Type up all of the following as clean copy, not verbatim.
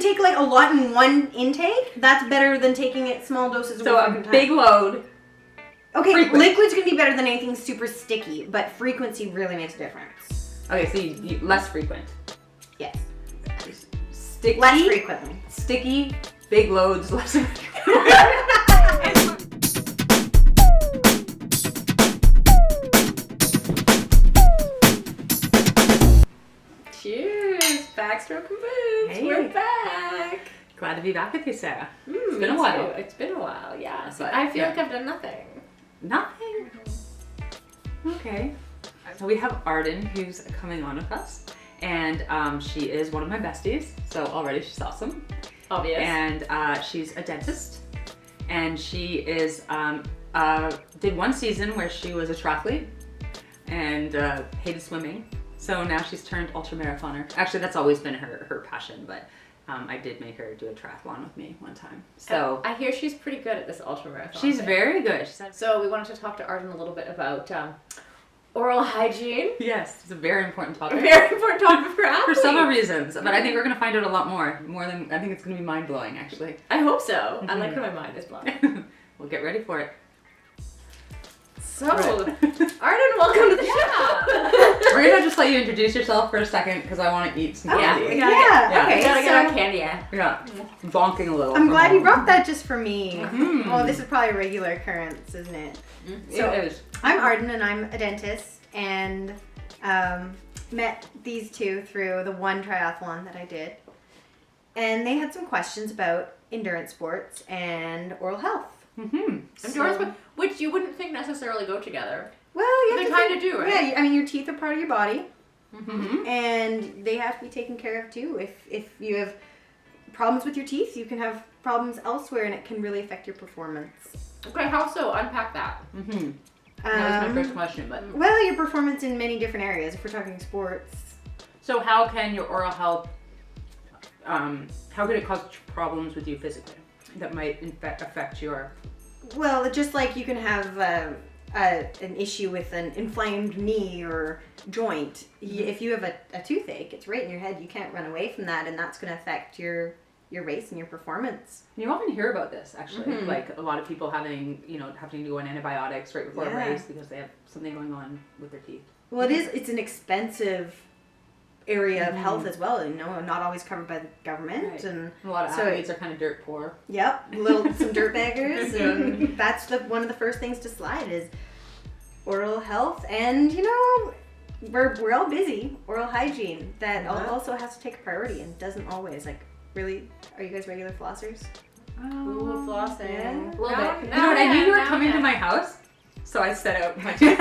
take like a lot in one intake, that's better than taking it small doses. So a big load. Okay, frequent. liquid's gonna be better than anything super sticky, but frequency really makes a difference. Okay, so you less frequent. Yes. Sticky. Less frequently. Sticky, big loads, less frequent. Cheers! Backstroke and Boobs! Hey. We're back! Glad to be back with you, Sarah. It's been a while. It's been a while, yeah. But, I feel yeah. like I've done nothing. Nothing. Okay. So we have Arden, who's coming on with us, and she is one of my besties. So already she's awesome. Obvious. And she's a dentist, and she is did one season where she was a triathlete and hated swimming. So now she's turned ultramarathoner. Actually, that's always been her passion, but I did make her do a triathlon with me one time. So I hear she's pretty good at this ultramarathon. she's thing. very good. So we wanted to talk to Arden a little bit about oral hygiene. Yes, it's a very important A topic. very important topic for athletes. For several reasons, but I think we're going to find out a lot more than, I think it's going to be mind-blowing, actually. I hope so. I like how my mind is blown. We'll get ready for it. So, Right. Arden, welcome to the show. We're going to just let you introduce yourself for a second, because I want to eat some Yeah. candy. Yeah, okay. We gotta get our So candy in. Yeah, bonking a little. I'm from glad you home. brought that just for me. Mhm. Oh, this is probably a regular occurrence, isn't it? So- It is. I'm Arden and I'm a dentist and met these two through the one triathlon that I did. And they had some questions about endurance sports and oral health. Mm-hmm. Endurance, which you wouldn't think necessarily go together. Well, you They have to kind of do, right? Yeah, I mean your teeth are part of your body Mm-hmm. and they have to be taken care of too. If you have problems with your teeth, you can have problems elsewhere and it can really affect your performance. Okay, how so? Unpack that. Mm-hmm. That was my first question, but... Well, your performance in many different areas, if we're talking sports. So how can your oral health, how could it cause problems with you physically that might affect your... Well, just like you can have an issue with an inflamed knee or joint. If you have a toothache, it's right in your head. You can't run away from that, and that's going to affect your race and your performance. You often hear about this, actually. Mhm. Like a lot of people having to go on antibiotics right before Yeah. a race because they have something going on with their teeth. Well, it's an expensive area of Mhm. health as well. Not always covered by the government, Right. and A lot of So- athletes are kind of dirt poor. yep, some dirtbaggers, and that's one of the first things to slide is oral health, and we're all busy. Oral hygiene that also has to take a priority and doesn't always. Like, really, are you guys regular flossers? Ooh, flossing. Yeah. A little Now- bit. You know what? I knew you were Now coming and to then. my house, so I set out my teeth.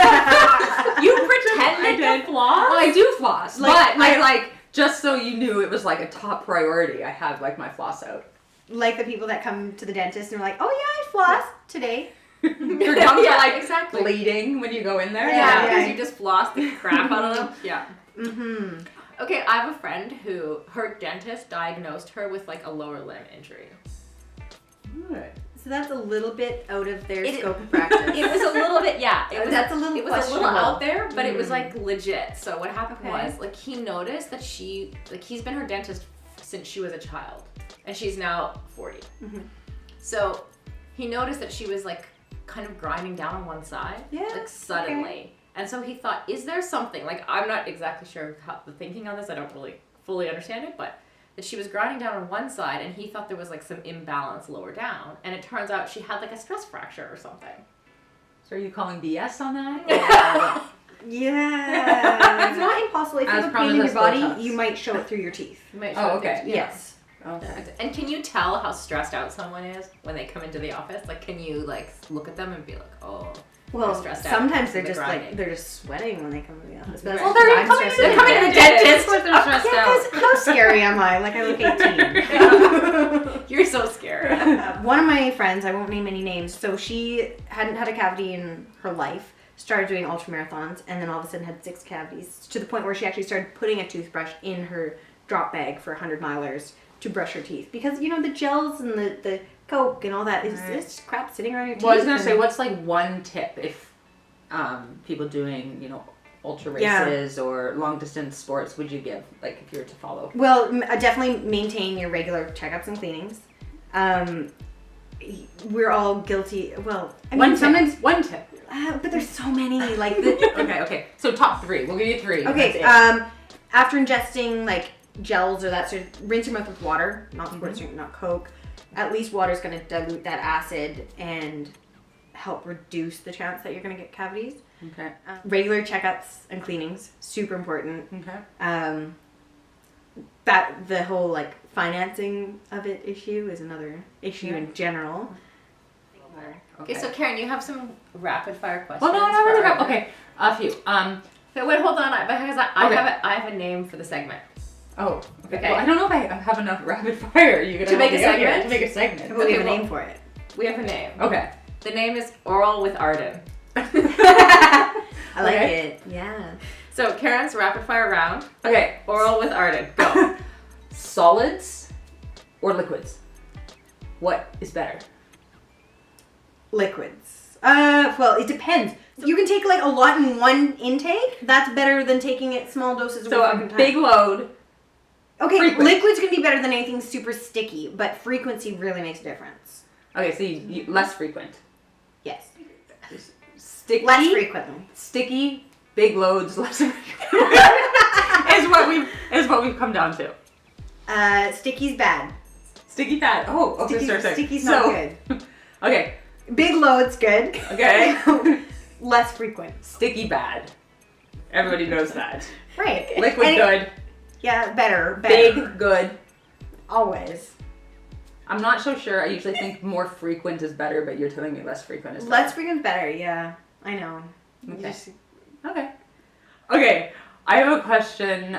You pretended to floss? Well, I do floss, Like- but I like just so you knew it was like a top priority. I have like my floss out. Like the people that come to the dentist and are like, "Oh yeah, I flossed today." Your gums Yeah, are like exactly. bleeding when you go in there. Yeah, Yeah. because you just floss the crap out of them. Yeah. Mm-hmm. Okay, I have a friend who, her dentist diagnosed her with like a lower limb injury. Alright. So that's a little bit out of their It- scope of practice. It was a little bit, yeah. It was That's a little It was a little questionable. out there, but it was Mm. like legit. So what happened Okay. was, like, he noticed that he's been her dentist since she was a child, and she's now 40. Mhm. So he noticed that she was like kind of grinding down on one side, Yeah, like suddenly. And so he thought, is there something, like, I'm not exactly sure how the thinking on this, I don't really fully understand it, but that she was grinding down on one side and he thought there was like some imbalance lower down, and it turns out she had like a stress fracture or something. So are you calling BS on that? Yeah. It's not impossible. If you As have pain in promised, your body, Botox. you might show it through your teeth. You might Oh, show okay. things- yeah. Yes. Oh. And can you tell how stressed out someone is when they come into the office? Like, can you like look at them and be like, oh, Well, they're stressed out sometimes from they're the just grinding. like they're just sweating when they come to the office. Well, That's they're because I'm coming- stressed they're out. coming to the dentist. Of they're stressed Yeah, out. 'cause how scary am I? Like I look 18. You're so scared. One of my friends, I won't name any names, so she hadn't had a cavity in her life, started doing ultramarathons, and then all of a sudden had 6 cavities, to the point where she actually started putting a toothbrush in her drop bag for 100 milers to brush her teeth. Because, the gels and the Coke and all that, it's just crap sitting around your teeth. Well, I was gonna and- say, what's like one tip if people doing, ultra Yeah. races or long distance sports would you give, like if you were to follow? Well, definitely maintain your regular checkups and cleanings. We're all guilty. Well, I mean, sometimes, One tip. but there's so many. Like, Okay. So top 3. We'll give you 3. okay. That's it. After ingesting like gels or that sort of, rinse your mouth with water, not sports drink, not Coke. At least water's going to dilute that acid and help reduce the chance that you're going to get cavities. Okay. Regular checkups and cleanings, super important. Okay. That the whole like financing of it issue is another issue in general. Okay, so Karen, you have some rapid fire questions. Well, no, for really. Arden. Okay, a few. Okay, wait, hold on, because I Okay. have a name for the segment. Oh, okay. Okay. Well, I don't know if I have enough rapid fire. You To make a segment? To make a segment. We have a well- name for it. We have a name. Okay. The name is Oral with Arden. I like Okay. it. Yeah. So Karen's rapid fire round. Okay. Oral with Arden. Go. Solids or liquids? What is better? Liquids. Well, it depends. You can take like a lot in one intake. That's better than taking it small doses. So over a time. big load. Okay, frequent. liquids can be better than anything super sticky, but frequency really makes a difference. Okay, so you less frequent. Yes. Sticky. Less frequently. Sticky. Big loads. Less frequent. is what we've come down to. Sticky's bad. Sticky fat. Oh, okay. Sorry. Sticky's not good. Okay. Big loads good. Okay. Less frequent. Sticky bad. Everybody knows that. Right. Liquid good. Yeah, better. Big good. Always. I'm not so sure. I usually think more frequent is better, but you're telling me less frequent is better. Less frequent better, yeah. I know. Okay. Okay. Okay. I have a question,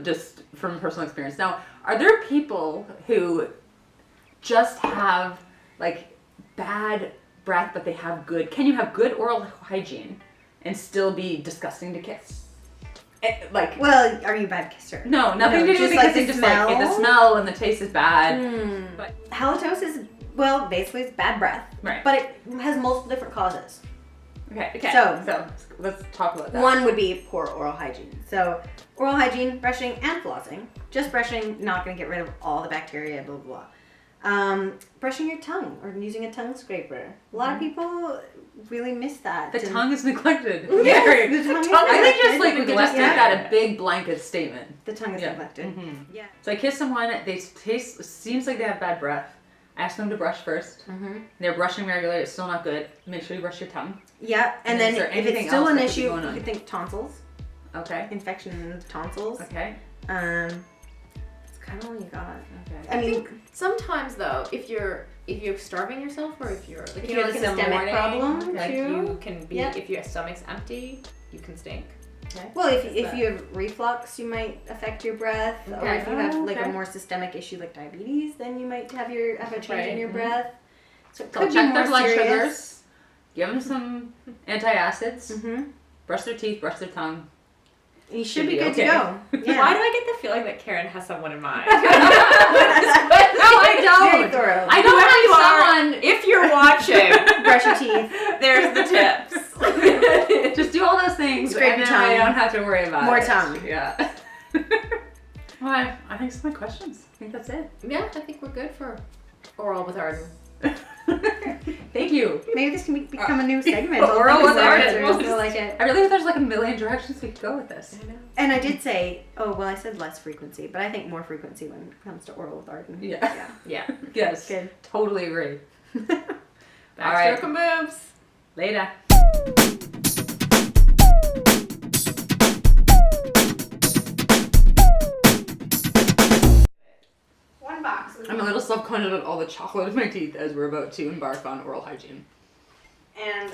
just from personal experience. Now, are there people who just have like bad breath, but they have good? Can you have good oral hygiene and still be disgusting to kiss? Like, Well, are you a bad kisser? no, nothing to do just with like kissing. the Just like if the smell and the taste is bad. But halitosis, well, basically it's bad breath. Right. But it has multiple different causes. Okay. So let's talk about that. one would be poor oral hygiene. So oral hygiene, brushing and flossing. Just brushing, not going to get rid of all the bacteria, blah, blah, blah. Brushing your tongue or using a tongue scraper. A lot of people really miss that. The tongue is neglected. Yes, Very. the tongue is I think just like we neglected. could just Yeah. make that a big blanket statement. The tongue is Yeah. neglected. Mhm. Yeah. So I kiss someone, they taste, seems like they have bad breath. I ask them to brush first. Mm-hmm. They're brushing regularly, it's still not good. Make sure you brush your tongue. Yeah, and And then is there if anything it's still else an that could be issue, going you on? could think tonsils, Okay. infection in the tonsils. Okay. It's kind of all you got. Okay. I mean, Sometimes though, if you're starving yourself or if you're If you have a stomach problem, like too. you can be Yeah. if your stomach's empty, you can stink. well, if that? you have reflux, you might affect your breath, or Okay. if you have like okay. a more systemic issue like diabetes, then you might have a change in your Right. breath. So it So could be check more their blood serious. sugars. Give them some antacids. Mm-hmm. Brush their teeth, brush their tongue. You Should should be be good okay. to go. Yeah. Why do I get the feeling that Karen has someone in mind? No, I Very don't. thorough. I don't Whoever you are, have someone. if you're watching, Brush your teeth. there's the tips. Just do all those things, Scrape and your then I tongue. don't have to worry about More it. tongue. Yeah. Well, I think that's my questions. I think that's it. Yeah, I think we're good for oral with Arden. Thank you. Maybe this can become a new segment. Oral with Arden. I like it. I really think there's like a million directions we could go with this. I know. And I did say, I said less frequency, but I think more frequency when it comes to oral with Arden. Yeah. Yeah. Yes. Good. Totally agree. Backstroke All right. and Boobs. Later. One box. I'm a little self-conscious of all the chocolate in my teeth as we're about to embark on oral hygiene. And